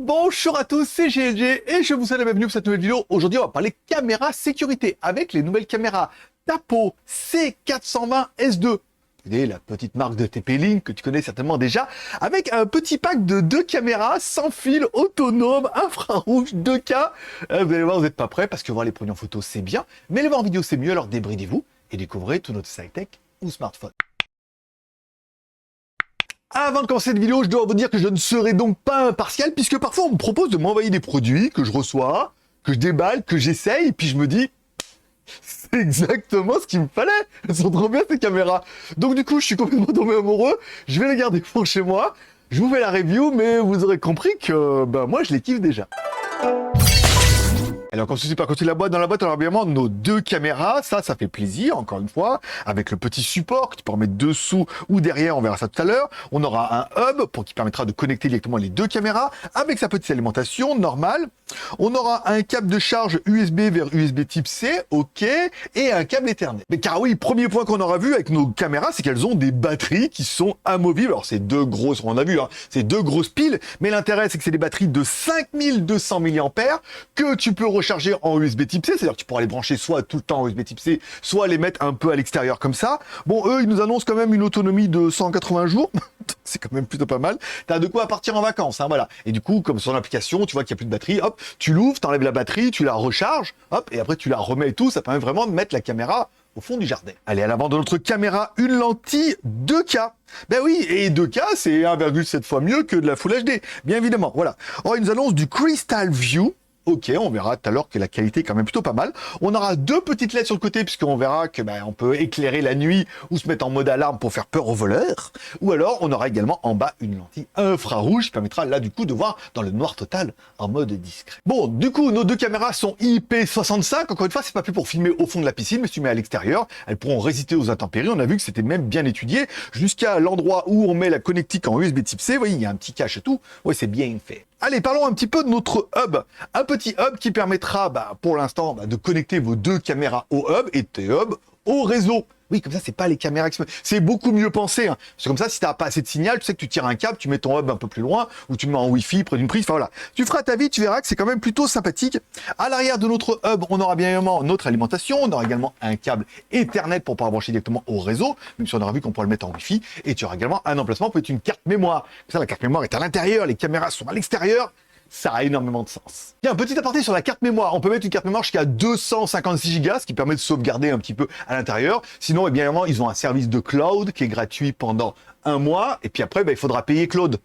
Bonjour à tous, c'est GLG et je vous souhaite la bienvenue pour cette nouvelle vidéo. Aujourd'hui, on va parler caméra sécurité avec les nouvelles caméras Tapo C420S2. Vous voyez, la petite marque de TP-Link que tu connais certainement déjà, avec un petit pack de 2 caméras sans fil, autonome, infrarouge, 2K. Vous allez voir, vous n'êtes pas prêts parce que voir les premières photos c'est bien, mais les voir en vidéo c'est mieux, alors débridez-vous et découvrez tout notre high-tech ou smartphone. Avant de commencer cette vidéo, je dois vous dire que je ne serai donc pas impartial, puisque parfois on me propose de m'envoyer des produits que je reçois, que je déballe, que j'essaye, et puis je me dis, c'est exactement ce qu'il me fallait. Elles sont trop bien ces caméras. Donc du coup, je suis complètement tombé amoureux, je vais les garder pour chez moi, je vous fais la review, mais vous aurez compris que moi je les kiffe déjà. Alors, comme ceci par côté de la boîte, dans la boîte, on a bien évidemment nos 2 caméras. Ça fait plaisir, encore une fois, avec le petit support que tu peux remettre dessous ou derrière, on verra ça tout à l'heure. On aura un hub qui permettra de connecter directement les 2 caméras avec sa petite alimentation normale. On aura un câble de charge USB vers USB type C, ok, et un câble Ethernet. Mais car oui, premier point qu'on aura vu avec nos caméras, c'est qu'elles ont des batteries qui sont amovibles. Alors, c'est 2 grosses, on a vu, c'est 2 grosses piles, mais l'intérêt, c'est que c'est des batteries de 5200 mAh que tu peux recharger en USB type C, c'est-à-dire que tu pourras les brancher soit tout le temps en USB type C, soit les mettre un peu à l'extérieur comme ça. Bon, eux, ils nous annoncent quand même une autonomie de 180 jours, c'est quand même plutôt pas mal. T'as de quoi partir en vacances, voilà. Et du coup, comme sur l'application, tu vois qu'il n'y a plus de batterie, hop, tu l'ouvres, t'enlèves la batterie, tu la recharges, hop, et après tu la remets et tout, ça permet vraiment de mettre la caméra au fond du jardin. Allez, à l'avant de notre caméra, une lentille 2K. Ben oui, et 2K, c'est 1,7 fois mieux que de la Full HD, bien évidemment, voilà. Oh, ils nous annoncent du Crystal View. Ok, on verra tout à l'heure que la qualité est quand même plutôt pas mal. On aura 2 petites LED sur le côté, puisqu'on verra que on peut éclairer la nuit ou se mettre en mode alarme pour faire peur aux voleurs. Ou alors, on aura également en bas une lentille infrarouge qui permettra là du coup de voir dans le noir total en mode discret. Bon, du coup, nos 2 caméras sont IP65. Encore une fois, c'est pas plus pour filmer au fond de la piscine, mais si tu mets à l'extérieur, elles pourront résister aux intempéries. On a vu que c'était même bien étudié jusqu'à l'endroit où on met la connectique en USB type C. Vous voyez, il y a un petit cache et tout. Ouais, c'est bien fait. Allez, parlons un petit peu de notre hub. Un petit hub qui permettra, pour l'instant, de connecter vos 2 caméras au hub et tes hubs au réseau. Oui, comme ça, c'est pas les caméras qui se... C'est beaucoup mieux pensé. C'est comme ça, si t'as pas assez de signal, tu sais que tu tires un câble, tu mets ton hub un peu plus loin, ou tu le mets en Wi-Fi près d'une prise. Enfin voilà. Tu feras ta vie, tu verras que c'est quand même plutôt sympathique. À l'arrière de notre hub, on aura bien évidemment notre alimentation. On aura également un câble Ethernet pour pouvoir brancher directement au réseau, même si on aura vu qu'on pourrait le mettre en Wi-Fi. Et tu auras également un emplacement pour être une carte mémoire. Comme ça, la carte mémoire est à l'intérieur, les caméras sont à l'extérieur. Ça a énormément de sens. Tiens, un petit aparté sur la carte mémoire. On peut mettre une carte mémoire jusqu'à 256 Go, ce qui permet de sauvegarder un petit peu à l'intérieur. Sinon, bien évidemment, ils ont un service de cloud qui est gratuit pendant 1 mois. Et puis après, il faudra payer Claude.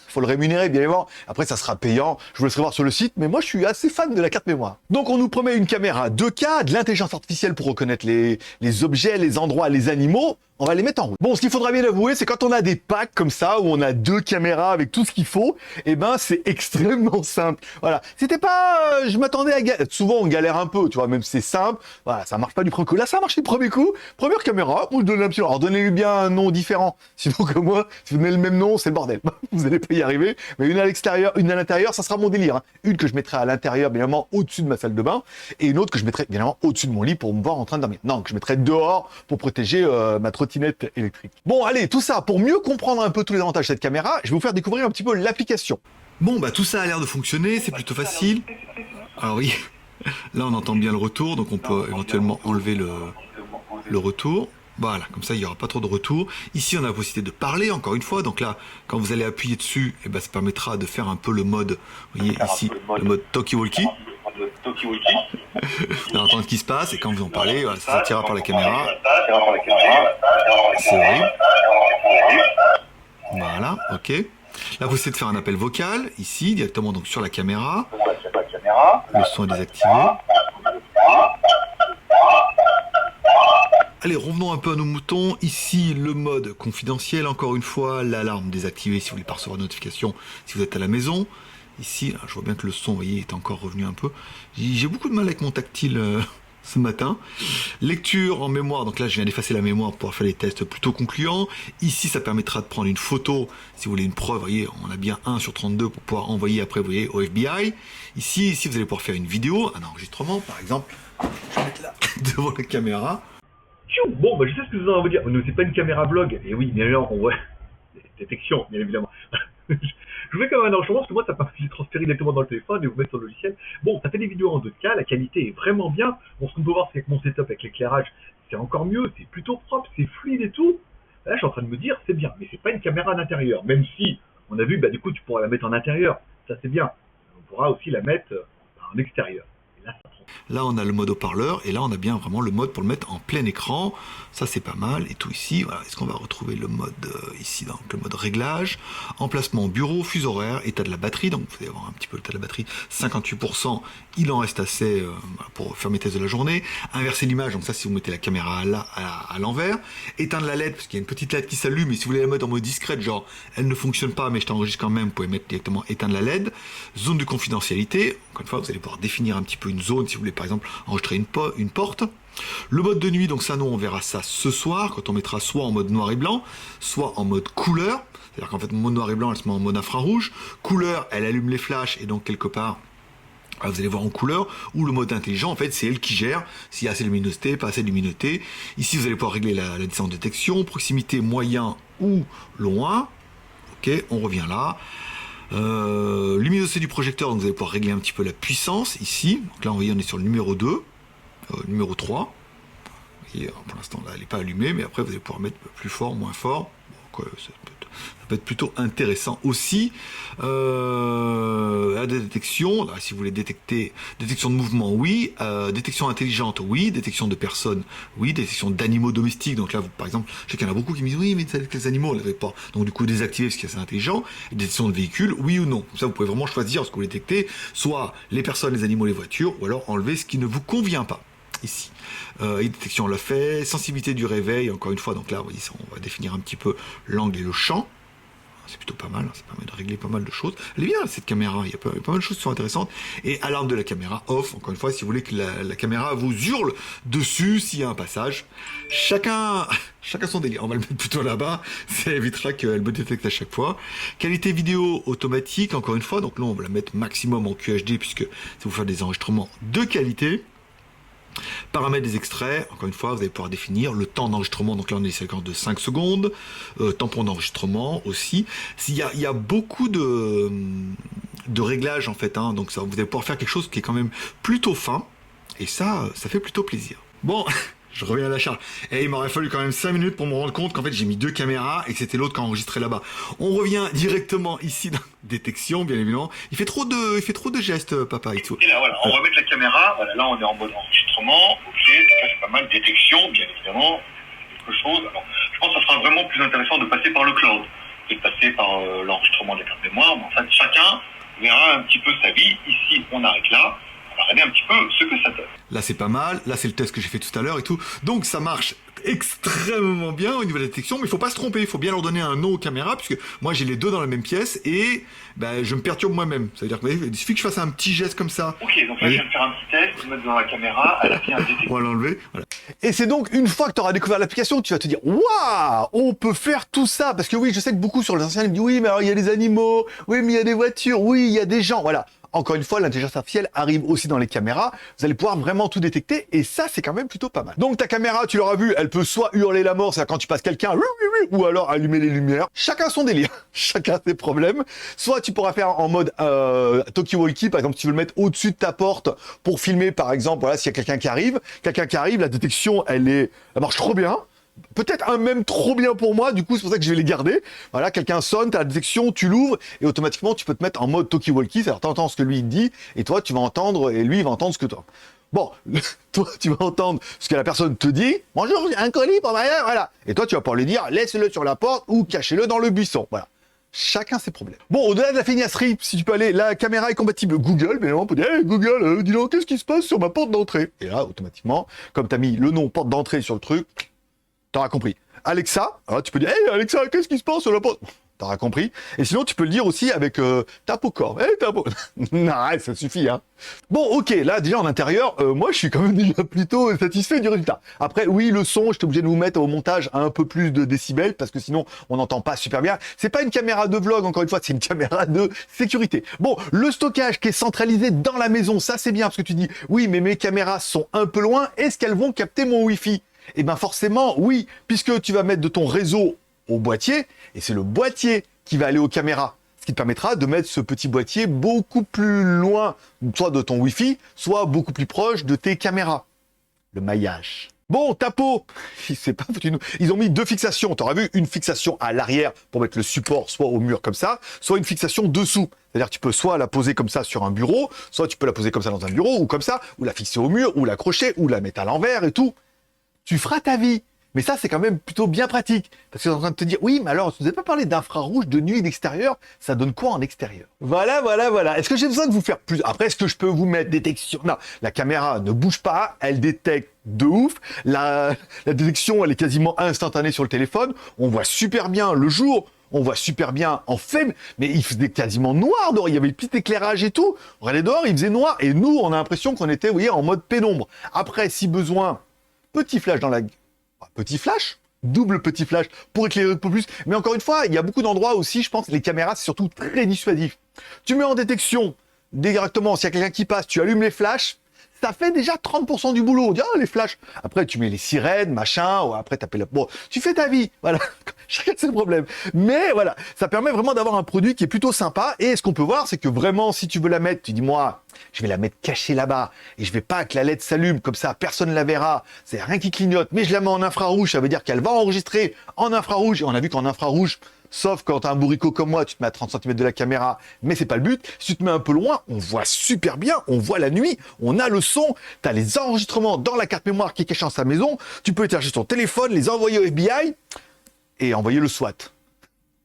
Faut le rémunérer, bien évidemment. Après, ça sera payant. Je vous laisserai voir sur le site. Mais moi, je suis assez fan de la carte mémoire. Donc, on nous promet une caméra 2K, de l'intelligence artificielle pour reconnaître les objets, les endroits, les animaux. On va les mettre en route. Bon, ce qu'il faudra bien avouer, c'est quand on a des packs comme ça, où on a 2 caméras avec tout ce qu'il faut, c'est extrêmement simple. Voilà. C'était pas... je m'attendais à... Souvent, on galère un peu, tu vois, même si c'est simple. Voilà, ça marche pas du premier coup. Là, ça a marché du premier coup. Première caméra, on lui donne un petit... Alors, donnez-lui bien un nom différent. Sinon, comme moi, si vous donnez le même nom, c'est le bordel. Vous allez pas y arriver. Mais une à l'extérieur, une à l'intérieur, ça sera mon délire. Une que je mettrai à l'intérieur, bien évidemment, au-dessus de ma salle de bain. Et une autre que je mettrai, bien évidemment, au-dessus de mon lit pour me voir en train de dormir. Non, que je mettrai dehors pour protéger ma trottinette électrique. Bon, allez, tout ça, pour mieux comprendre un peu tous les avantages de cette caméra, je vais vous faire découvrir un petit peu l'application. Bon, tout ça a l'air de fonctionner, c'est plutôt facile. Alors oui, là on entend bien le retour, donc on peut éventuellement enlever le retour. Voilà, comme ça il n'y aura pas trop de retour. Ici on a la possibilité de parler, encore une fois, donc là, quand vous allez appuyer dessus, ça permettra de faire un peu le mode, vous voyez ici, le mode talkie-walkie. D'entendre ce qui se passe, et quand vous en parlez, voilà, ça sortira par la caméra. C'est horrible. Voilà, ok. Là, vous essayez de faire un appel vocal, ici, directement donc sur la caméra. Le son est désactivé. Allez, revenons un peu à nos moutons. Ici, le mode confidentiel, encore une fois, l'alarme désactivée si vous voulez pas recevoir de notification si vous êtes à la maison. Ici, là, je vois bien que le son, vous voyez, est encore revenu un peu. J'ai beaucoup de mal avec mon tactile ce matin. Lecture en mémoire, donc là, je viens d'effacer la mémoire pour pouvoir faire les tests plutôt concluants. Ici, ça permettra de prendre une photo, si vous voulez une preuve, vous voyez, on a bien 1 sur 32 pour pouvoir envoyer après, vous voyez, au FBI. Ici, vous allez pouvoir faire une vidéo, un enregistrement, par exemple. Je vais mettre là, devant la caméra. Bon, je sais ce que vous en avez à vous dire. Non, c'est pas une caméra vlog. Et oui, mais alors, on voit... détection, bien évidemment. Je vous fais quand même un enregistrement parce que moi, ça permet de les transférer directement dans le téléphone et vous mettre sur le logiciel. Bon, ça fait des vidéos en 2K, la qualité est vraiment bien. Bon, ce qu'on peut voir, c'est que mon setup avec l'éclairage, c'est encore mieux, c'est plutôt propre, c'est fluide et tout. Là, je suis en train de me dire, c'est bien, mais c'est pas une caméra d'intérieur. Même si, on a vu, bah, du coup, tu pourras la mettre en intérieur. Ça, c'est bien. On pourra aussi la mettre en extérieur. Et là, ça prend. Là, on a le mode haut-parleur, et là, on a bien vraiment le mode pour le mettre en plein écran. Ça, c'est pas mal. Et tout ici, voilà. Est-ce qu'on va retrouver le mode ici, donc le mode réglage, emplacement bureau, fuseau horaire, état de la batterie. Donc, vous allez avoir un petit peu l'état de la batterie. 58%, il en reste assez pour faire mes tests de la journée. Inverser l'image, donc ça, si vous mettez la caméra là, à l'envers. Éteindre la LED, parce qu'il y a une petite LED qui s'allume, et si vous voulez la mettre en mode discrète, genre, elle ne fonctionne pas, mais je t'enregistre quand même, vous pouvez mettre directement éteindre la LED. Zone de confidentialité. Encore une fois, vous allez pouvoir définir un petit peu une zone, si vous voulez, par exemple, enregistrer une porte. Le mode de nuit, donc ça, nous, on verra ça ce soir, quand on mettra soit en mode noir et blanc, soit en mode couleur. C'est-à-dire qu'en fait, mode noir et blanc, elle se met en mode infrarouge. Couleur, elle allume les flashs, et donc, quelque part, vous allez voir en couleur, ou le mode intelligent, en fait, c'est elle qui gère s'il y a assez de luminosité, pas assez de luminosité. Ici, vous allez pouvoir régler la distance de détection, proximité, moyen ou loin. Ok, on revient là. Luminosité du projecteur, donc vous allez pouvoir régler un petit peu la puissance ici. Donc là, vous voyez, on est sur le numéro 2, numéro 3. Vous voyez, pour l'instant, là, elle n'est pas allumée, mais après, vous allez pouvoir mettre plus fort, moins fort. Bon, quoi, ça peut être plutôt intéressant aussi. La détection, là, si vous voulez détecter, détection de mouvement, oui. Détection intelligente, oui. Détection de personnes, oui. Détection d'animaux domestiques. Donc là, vous, par exemple, je sais qu'il y en a beaucoup qui me disent, oui, mais les animaux, on ne l'avait pas. Donc du coup, désactiver parce que c'est intelligent. Et détection de véhicules, oui ou non. Comme ça, vous pouvez vraiment choisir ce que vous détectez. Soit les personnes, les animaux, les voitures, ou alors enlever ce qui ne vous convient pas. Ici. Et détection, on l'a fait. Sensibilité du réveil, encore une fois. Donc là, vous voyez, on va définir un petit peu l'angle et le champ. C'est plutôt pas mal, ça permet de régler pas mal de choses. Elle est bien cette caméra, il y a pas mal de choses qui sont intéressantes. Et alarme de la caméra off, encore une fois, si vous voulez que la caméra vous hurle dessus s'il y a un passage. Chacun son délire, on va le mettre plutôt là-bas, ça évitera qu'elle me détecte à chaque fois. Qualité vidéo automatique, encore une fois, donc là on va la mettre maximum en QHD puisque ça vous faire des enregistrements de qualité. Paramètres des extraits, encore une fois, vous allez pouvoir définir le temps d'enregistrement, donc là on est séquence de 5 secondes, tampon d'enregistrement aussi. Il y a beaucoup de réglages en fait, hein, donc ça, vous allez pouvoir faire quelque chose qui est quand même plutôt fin, et ça fait plutôt plaisir. Bon, je reviens à la charge. Et il m'aurait fallu quand même 5 minutes pour me rendre compte qu'en fait j'ai mis 2 caméras et que c'était l'autre qui a enregistré là-bas. On revient directement ici dans détection, bien évidemment. Il fait trop de gestes, papa, et tout. Et là, voilà, on va mettre la caméra. Voilà, là, on est en mode enregistrement. Ok, ça c'est pas mal. Détection, bien évidemment. Quelque chose. Alors, je pense que ça sera vraiment plus intéressant de passer par le cloud et de passer par l'enregistrement des cartes mémoire. Mais en fait, chacun verra un petit peu sa vie. Ici, on arrête là. On va regarder un petit peu ce que ça donne. Là, c'est pas mal. Là, c'est le test que j'ai fait tout à l'heure et tout. Donc, ça marche extrêmement bien au niveau de la détection, mais il faut pas se tromper. Il faut bien leur donner un nom aux caméras, puisque moi, j'ai les deux dans la même pièce et je me perturbe moi-même. C'est-à-dire qu'il suffit que je fasse un petit geste comme ça. Ok, donc là, je viens de faire un petit test, je vais mettre dans la caméra, elle a bien détecté. On va l'enlever. Voilà. Et c'est donc une fois que tu auras découvert l'application, tu vas te dire waouh, on peut faire tout ça. Parce que oui, je sais que beaucoup sur les anciens, ils me disent oui, mais alors il y a des animaux, oui, mais il y a des voitures, oui, il y a des gens. Voilà. Encore une fois, l'intelligence artificielle arrive aussi dans les caméras. Vous allez pouvoir vraiment tout détecter et ça, c'est quand même plutôt pas mal. Donc ta caméra, tu l'auras vu, elle peut soit hurler la mort, c'est-à-dire quand tu passes quelqu'un, ou alors allumer les lumières. Chacun son délire, chacun ses problèmes. Soit tu pourras faire en mode talkie-walkie, par exemple, si tu veux le mettre au-dessus de ta porte pour filmer, par exemple, voilà, s'il y a quelqu'un qui arrive, la détection, elle marche trop bien. Peut-être un même trop bien pour moi, du coup c'est pour ça que je vais les garder. Voilà, quelqu'un sonne, t'as la détection, tu l'ouvres et automatiquement tu peux te mettre en mode talkie-walkie, c'est-à-dire t'entends ce que lui il dit et toi tu vas entendre et lui il va entendre ce que toi. Bon, toi tu vas entendre ce que la personne te dit. Bonjour, j'ai un colis pour ma voilà. Et toi tu vas pouvoir lui dire laisse-le sur la porte ou cachez-le dans le buisson. Voilà. Chacun ses problèmes. Bon, au-delà de la feignasserie, si tu peux aller, la caméra est compatible Google, mais on peut dire, hey Google, dis donc, qu'est-ce qui se passe sur ma porte d'entrée? Et là, automatiquement, comme tu as mis le nom porte d'entrée sur le truc, t'auras compris. Alexa, alors tu peux dire, hey Alexa, qu'est-ce qui se passe sur la porte? T'auras compris. Et sinon, tu peux le dire aussi avec tape au corps. Hey, tape au... Non, ça suffit, hein. Bon, ok, là, déjà, en intérieur, moi, je suis quand même déjà plutôt satisfait du résultat. Après, oui, le son, j'étais obligé de vous mettre au montage un peu plus de décibels, parce que sinon, on n'entend pas super bien. C'est pas une caméra de vlog, encore une fois, c'est une caméra de sécurité. Bon, le stockage qui est centralisé dans la maison, ça, c'est bien, parce que tu dis, oui, mais mes caméras sont un peu loin, est-ce qu'elles vont capter mon Wi-Fi? Eh bien forcément, oui, puisque tu vas mettre de ton réseau au boîtier, et c'est le boîtier qui va aller aux caméras. Ce qui te permettra de mettre ce petit boîtier beaucoup plus loin, soit de ton Wi-Fi, soit beaucoup plus proche de tes caméras. Le maillage. Bon, ta peau, c'est pas foutu. Ils ont mis 2 fixations. Tu auras vu une fixation à l'arrière pour mettre le support soit au mur comme ça, soit une fixation dessous. C'est-à-dire que tu peux soit la poser comme ça sur un bureau, soit tu peux la poser comme ça dans un bureau, ou comme ça, ou la fixer au mur, ou l'accrocher, ou la mettre à l'envers et tout. Tu feras ta vie. Mais ça, c'est quand même plutôt bien pratique. Parce que tu es en train de te dire, oui, mais alors, tu nous as pas parlé d'infrarouge, de nuit, d'extérieur. Ça donne quoi en extérieur? Voilà. Est-ce que j'ai besoin de vous faire plus? Après, est-ce que je peux vous mettre détection? Non, la caméra ne bouge pas. Elle détecte de ouf. La détection, elle est quasiment instantanée sur le téléphone. On voit super bien le jour. On voit super bien en fait, mais il faisait quasiment noir dehors. Il y avait le petit éclairage et tout. On regardait dehors, il faisait noir. Et nous, on a l'impression qu'on était, vous voyez, en mode pénombre. Après, si besoin, petit flash dans la... Petit flash, double petit flash pour éclairer un peu plus. Mais encore une fois, il y a beaucoup d'endroits aussi, je pense, les caméras, c'est surtout très dissuasif. Tu mets en détection, directement, s'il y a quelqu'un qui passe, tu allumes les flashs, ça fait déjà 30% du boulot. On dit, ah, les flashs. Après, tu mets les sirènes, machin, ou après, t'appelles la... Bon, tu fais ta vie, voilà. Chacun ses problèmes. Mais voilà, ça permet vraiment d'avoir un produit qui est plutôt sympa. Et ce qu'on peut voir, c'est que vraiment, si tu veux la mettre, tu dis, moi, je vais la mettre cachée là-bas. Et je vais pas que la LED s'allume, comme ça, personne ne la verra. C'est rien qui clignote. Mais je la mets en infrarouge, ça veut dire qu'elle va enregistrer en infrarouge. Et on a vu qu'en infrarouge, sauf quand t'as un bourricot comme moi, tu te mets à 30 cm de la caméra, mais c'est pas le but. Si tu te mets un peu loin, on voit super bien, on voit la nuit, on a le son, t'as les enregistrements dans la carte mémoire qui est cachée dans sa maison, tu peux télécharger ton téléphone, les envoyer au FBI et envoyer le SWAT.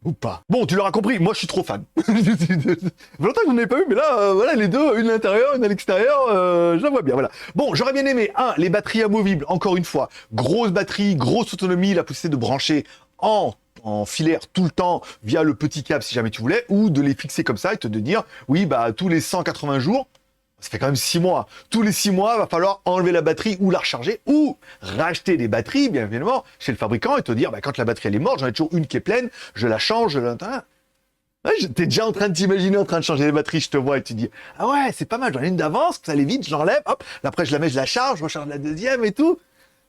Ou pas. Bon, tu l'auras compris, moi je suis trop fan. Longtemps que vous n'avez pas vu, mais là, voilà, les deux, une à l'intérieur, une à l'extérieur, je la vois bien, voilà. Bon, j'aurais bien aimé, les batteries amovibles, encore une fois, grosse batterie, grosse autonomie, la possibilité de brancher en filaire tout le temps via le petit câble si jamais tu voulais, ou de les fixer comme ça et te dire, oui, bah, tous les 180 jours, ça fait quand même 6 mois. Tous les 6 mois, il va falloir enlever la batterie ou la recharger ou racheter des batteries, bien évidemment, chez le fabricant et te dire, bah, quand la batterie elle est morte, j'en ai toujours une qui est pleine, je la change, t'es déjà en train de t'imaginer en train de changer les batteries, je te vois et tu dis, ah ouais, c'est pas mal, j'en ai une d'avance, ça allait vite, je l'enlève, hop, après je la mets, je la charge, je recharge la deuxième et tout.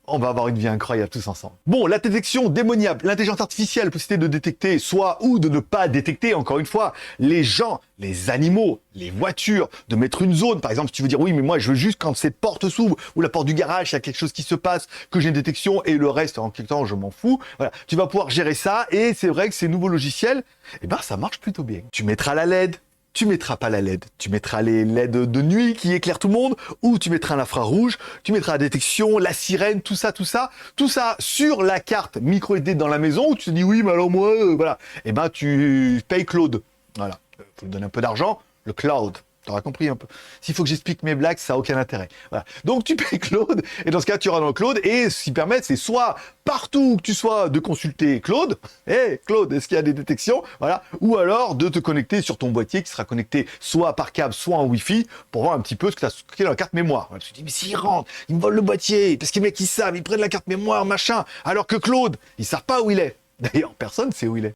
On va avoir une vie incroyable tous ensemble. Bon, la détection démoniable, l'intelligence artificielle, possibilité de détecter soit ou de ne pas détecter, encore une fois, les gens, les animaux, les voitures, de mettre une zone. Par exemple, si tu veux dire, oui, mais moi, je veux juste quand cette porte s'ouvre ou la porte du garage, il y a quelque chose qui se passe, que j'ai une détection et le reste, en quelque temps, je m'en fous. Voilà, tu vas pouvoir gérer ça et c'est vrai que ces nouveaux logiciels, eh ben, ça marche plutôt bien. Tu mettras la LED. Tu mettras pas la LED, tu mettras les LED de nuit qui éclairent tout le monde, ou tu mettras l'infrarouge, tu mettras la détection, la sirène, tout ça sur la carte micro SD dans la maison où tu te dis oui, mais alors moi, voilà. Et ben tu payes Claude, voilà. Faut lui donner un peu d'argent, le cloud. T'auras compris un peu. S'il faut que j'explique mes blagues, ça n'a aucun intérêt. Voilà. Donc tu payes Claude, et dans ce cas, tu auras dans le Claude, et ce qui permet, c'est soit partout où que tu sois de consulter Claude, Claude, est-ce qu'il y a des détections? Voilà. Ou alors de te connecter sur ton boîtier qui sera connecté soit par câble, soit en Wi-Fi, pour voir un petit peu ce que tu as stocké dans la carte mémoire. Voilà. Tu te dis, mais s'ils rentrent, ils me volent le boîtier, parce que les mecs, ils savent, ils prennent la carte mémoire, machin, alors que Claude, ils savent pas où il est. D'ailleurs, personne sait où il est.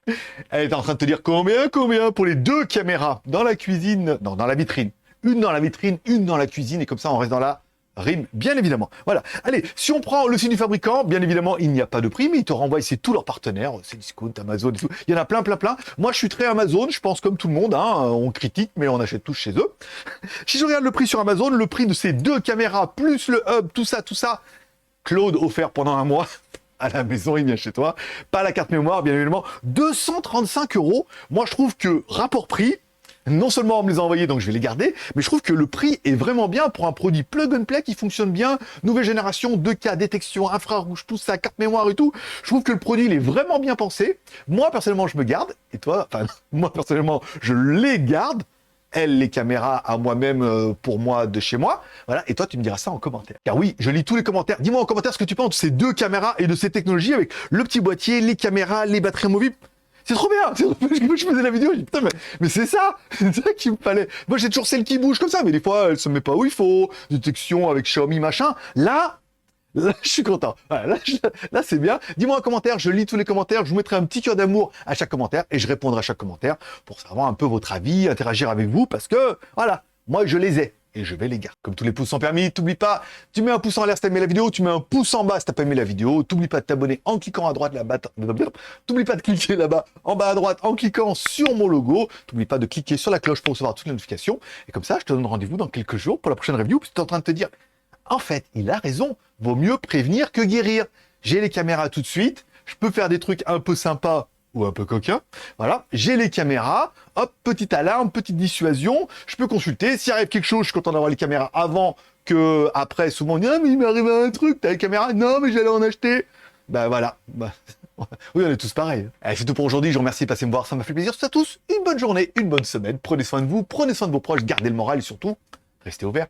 Elle est en train de te dire combien pour les 2 caméras dans la cuisine, non, dans la vitrine. Une dans la vitrine, une dans la cuisine, et comme ça, on reste dans la rime, bien évidemment. Voilà. Allez, si on prend le site du fabricant, bien évidemment, il n'y a pas de prix, mais ils te renvoient, c'est tous leurs partenaires, c'est Discount, Amazon et tout. Il y en a plein. Moi, je suis très Amazon, je pense comme tout le monde, on critique, mais on achète tous chez eux. Si je regarde le prix sur Amazon, le prix de ces 2 caméras, plus le hub, tout ça, Claude offert pendant 1 mois. À la maison, il vient chez toi. Pas la carte mémoire, bien évidemment. 235 €. Moi, je trouve que rapport prix, non seulement on me les a envoyés, donc je vais les garder, mais je trouve que le prix est vraiment bien pour un produit plug and play qui fonctionne bien. Nouvelle génération, 2K, détection, infrarouge, tout ça, carte mémoire et tout. Je trouve que le produit, il est vraiment bien pensé. Moi, personnellement, je me garde. Et toi, moi, personnellement, je les garde. Elle, les caméras à moi-même, pour moi, de chez moi. Voilà. Et toi, tu me diras ça en commentaire. Car oui, je lis tous les commentaires. Dis-moi en commentaire ce que tu penses de ces 2 caméras et de ces technologies avec le petit boîtier, les caméras, les batteries amovibles. C'est trop bien. Je faisais la vidéo, je dis putain, mais c'est ça qu'il me fallait. Moi, j'ai toujours celle qui bouge comme ça, mais des fois, elle se met pas où il faut. Détection avec Xiaomi, machin. Là, je suis content. Voilà, là, c'est bien. Dis-moi en commentaire, je lis tous les commentaires, je vous mettrai un petit cœur d'amour à chaque commentaire et je répondrai à chaque commentaire pour savoir un peu votre avis, interagir avec vous parce que, voilà, moi, je les ai. et je vais les garder. Comme tous les pouces sont permis, t'oublies pas, tu mets un pouce en l'air si t'as aimé la vidéo, tu mets un pouce en bas si t'as pas aimé la vidéo, t'oublies pas de t'abonner en cliquant à droite là-bas, t'oublies pas de cliquer là-bas en bas à droite en cliquant sur mon logo, t'oublies pas de cliquer sur la cloche pour recevoir toutes les notifications, et comme ça je te donne rendez-vous dans quelques jours pour la prochaine review, parce que tu es en train de te dire, en fait, il a raison, vaut mieux prévenir que guérir. J'ai les caméras tout de suite, je peux faire des trucs un peu sympas ou un peu coquins. Voilà, j'ai les caméras, hop, petite alarme, petite dissuasion, je peux consulter. S'il arrive quelque chose, je suis content d'avoir les caméras avant que après. Souvent on dit, ah mais il m'est arrivé un truc, t'as les caméras? Non mais j'allais en acheter. Ben voilà, oui on est tous pareils. Allez, c'est tout pour aujourd'hui, je vous remercie de passer me voir, ça m'a fait plaisir. C'est à tous, une bonne journée, une bonne semaine, prenez soin de vous, prenez soin de vos proches, gardez le moral et surtout, restez ouverts.